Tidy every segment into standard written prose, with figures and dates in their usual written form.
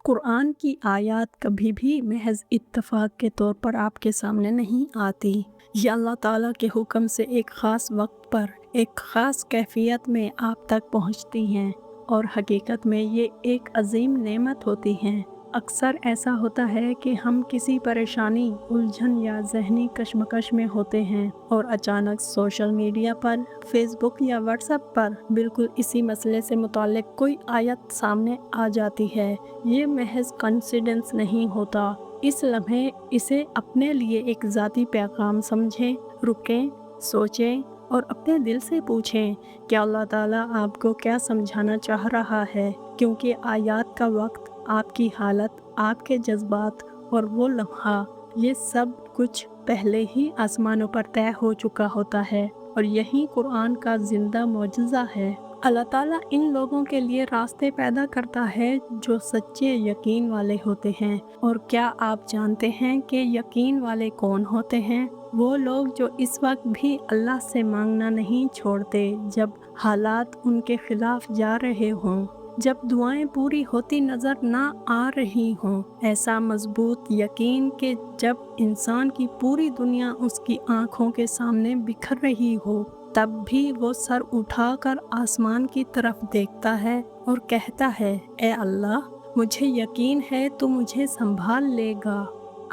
कुरान की आयत कभी भी महज इत्तफाक के तौर पर आपके सामने नहीं आती। ये अल्लाह ताला के हुक्म से एक ख़ास वक्त पर एक ख़ास कैफियत में आप तक पहुंचती हैं और हकीकत में ये एक अजीम नेमत होती हैं। अक्सर ऐसा होता है कि हम किसी परेशानी, उलझन या ज़हनी कश्मकश में होते हैं और अचानक सोशल मीडिया पर, फेसबुक या व्हाट्सएप पर बिल्कुल इसी मसले से मुताल्लिक़ कोई आयत सामने आ जाती है। ये महज कोइंसिडेंस नहीं होता। इस लम्हे इसे अपने लिए एक ज़ाती पैगाम समझें, रुकें, सोचें और अपने दिल से पूछें कि अल्लाह ताला आपको क्या समझाना चाह रहा है, क्योंकि आयत का वक्त, आपकी हालत, आपके जज्बात और वो लम्हा, ये सब कुछ पहले ही आसमानों पर तय हो चुका होता है और यही कुरान का ज़िंदा मौजज़ा है। अल्लाह ताला इन लोगों के लिए रास्ते पैदा करता है जो सच्चे यकीन वाले होते हैं। और क्या आप जानते हैं कि यकीन वाले कौन होते हैं? वो लोग जो इस वक्त भी अल्लाह से मांगना नहीं छोड़ते जब हालात उनके खिलाफ जा रहे हों, जब दुआएं पूरी होती नज़र ना आ रही हों। ऐसा मजबूत यकीन कि जब इंसान की पूरी दुनिया उसकी आँखों के सामने बिखर रही हो, तब भी वो सर उठाकर आसमान की तरफ देखता है और कहता है, ए अल्लाह, मुझे यकीन है तू मुझे संभाल लेगा।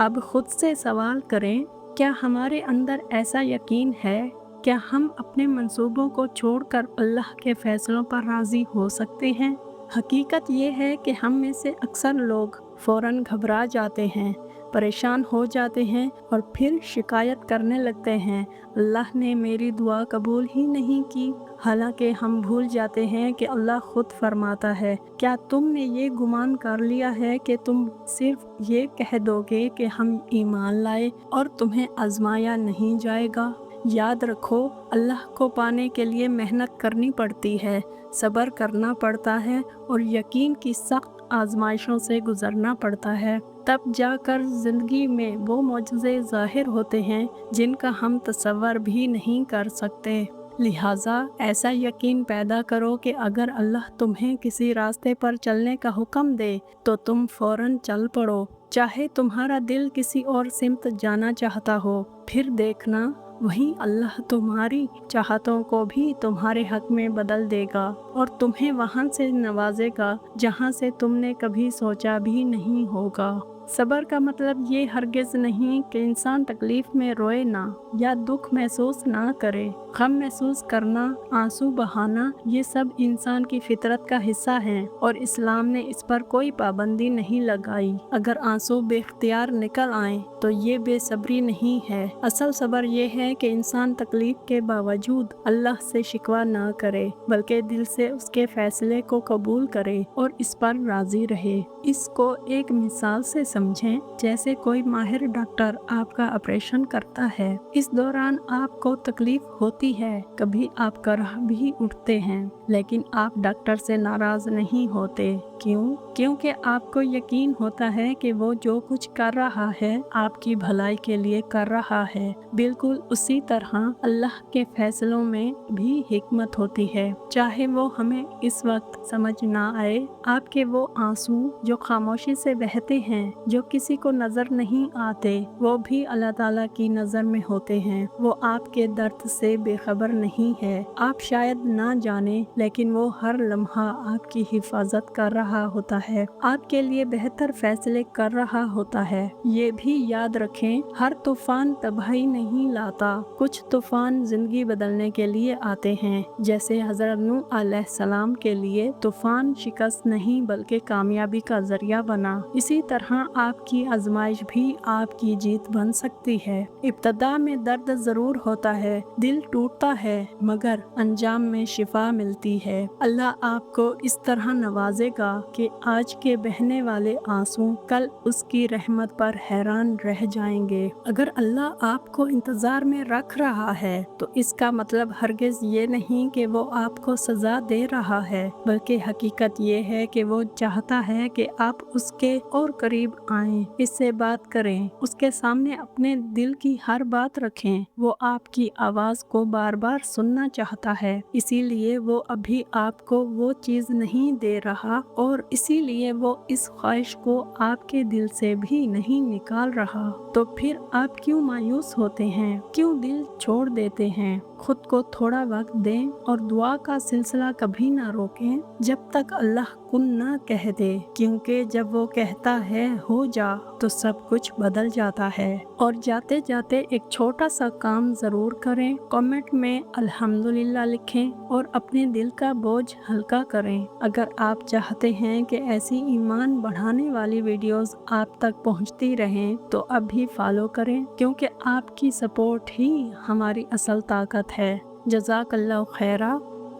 अब खुद से सवाल करें, क्या हमारे अंदर ऐसा यकीन है? क्या हम अपने मंसूबों को छोड़कर अल्लाह के फैसलों पर राज़ी हो सकते हैं? हकीकत ये है कि हम में से अक्सर लोग फ़ौरन घबरा जाते हैं, परेशान हो जाते हैं और फिर शिकायत करने लगते हैं, अल्लाह ने मेरी दुआ कबूल ही नहीं की। हालांकि हम भूल जाते हैं कि अल्लाह खुद फरमाता है, क्या तुमने ये गुमान कर लिया है कि तुम सिर्फ ये कह दोगे कि हम ईमान लाए और तुम्हें आजमाया नहीं जाएगा? याद रखो, अल्लाह को पाने के लिए मेहनत करनी पड़ती है, सब्र करना पड़ता है और यकीन की सख्त आजमाइशों से गुजरना पड़ता है। तब जाकर ज़िंदगी में वो मौजज़े ज़ाहिर होते हैं जिनका हम तसव्वुर भी नहीं कर सकते। लिहाजा ऐसा यकीन पैदा करो कि अगर अल्लाह तुम्हें किसी रास्ते पर चलने का हुक्म दे तो तुम फ़ौरन चल पड़ो, चाहे तुम्हारा दिल किसी और सिमत जाना चाहता हो। फिर देखना, वहीं अल्लाह तुम्हारी चाहतों को भी तुम्हारे हक में बदल देगा और तुम्हें वहां से नवाजेगा जहां से तुमने कभी सोचा भी नहीं होगा। सब्र का मतलब ये हरगिज़ नहीं कि इंसान तकलीफ़ में रोए ना या दुख महसूस ना करे। गम महसूस करना, आंसू बहाना, ये सब इंसान की फितरत का हिस्सा है और इस्लाम ने इस पर कोई पाबंदी नहीं लगाई। अगर आंसू बेख्तियार निकल आए तो ये बेसब्री नहीं है। असल सब्र ये है कि इंसान तकलीफ के बावजूद अल्लाह से शिकवा ना करे, बल्कि दिल से उसके फैसले को कबूल करे और इस पर राज़ी रहे। इसको एक मिसाल से समझें, जैसे कोई माहिर डॉक्टर आपका ऑपरेशन करता है। इस दौरान आपको तकलीफ होती है, कभी आप कराह भी उठते हैं, लेकिन आप डॉक्टर से नाराज नहीं होते। क्यों? क्योंकि आपको यकीन होता है कि वो जो कुछ कर रहा है आपकी भलाई के लिए कर रहा है। बिल्कुल उसी तरह अल्लाह के फैसलों में भी हिकमत होती है, चाहे वो हमें इस वक्त समझ ना आए। आपके वो आंसू जो खामोशी से बहते हैं, जो किसी को नजर नहीं आते, वो भी अल्लाह ताला की नज़र में होते हैं। वो आपके दर्द से बेखबर नहीं है। आप शायद ना जाने, लेकिन वो हर लम्हा आपकी हिफाजत कर रहा होता है, आपके लिए बेहतर फैसले कर रहा होता है। ये भी याद रखें, हर तूफान तबाही नहीं लाता। कुछ तूफान जिंदगी बदलने के लिए आते हैं, जैसे हज़रत नूह अलैहिस्सलाम के लिए तूफान शिकस्त नहीं बल्कि कामयाबी का जरिया बना। इसी तरह आपकी आजमाइश भी आपकी जीत बन सकती है। इब्तदा में दर्द ज़रूर होता है, दिल टूटता है, मगर अंजाम में शिफा मिलती है। अल्लाह आपको इस तरह नवाजेगा कि आज के बहने वाले आंसू कल उसकी रहमत पर हैरान रह जाएंगे। अगर अल्लाह आपको इंतज़ार में रख रहा है तो इसका मतलब हरगिज़ ये नहीं कि वो आपको सज़ा दे रहा है, बल्कि हकीकत ये है कि वो चाहता है कि आप उसके और करीब आएं, इससे बात करें, उसके सामने अपने दिल की हर बात रखें। वो आपकी आवाज़ को बार बार सुनना चाहता है, इसीलिए वो अभी आपको वो चीज़ नहीं दे रहा और اور اسی لیے وہ اس خواہش کو آپ کے دل سے بھی نہیں نکال رہا، تو پھر آپ کیوں مایوس ہوتے ہیں؟ کیوں دل چھوڑ دیتے ہیں؟ خود کو تھوڑا وقت دیں اور دعا کا سلسلہ کبھی نہ روکیں جب تک اللہ کن نہ کہہ دے، کیونکہ جب وہ کہتا ہے ہو جا تو سب کچھ بدل جاتا ہے۔ اور جاتے جاتے ایک چھوٹا سا کام ضرور کریں، کمنٹ میں الحمدللہ لکھیں اور اپنے دل کا بوجھ ہلکا کریں۔ اگر آپ چاہتے ہیں کہ ایسی ایمان بڑھانے والی ویڈیوز آپ تک پہنچتی رہیں تو اب بھی فالو کریں، کیونکہ آپ کی سپورٹ ہی ہماری اصل طاقت ہے۔ جزاک اللہ خیرہ۔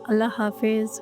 اللہ حافظ۔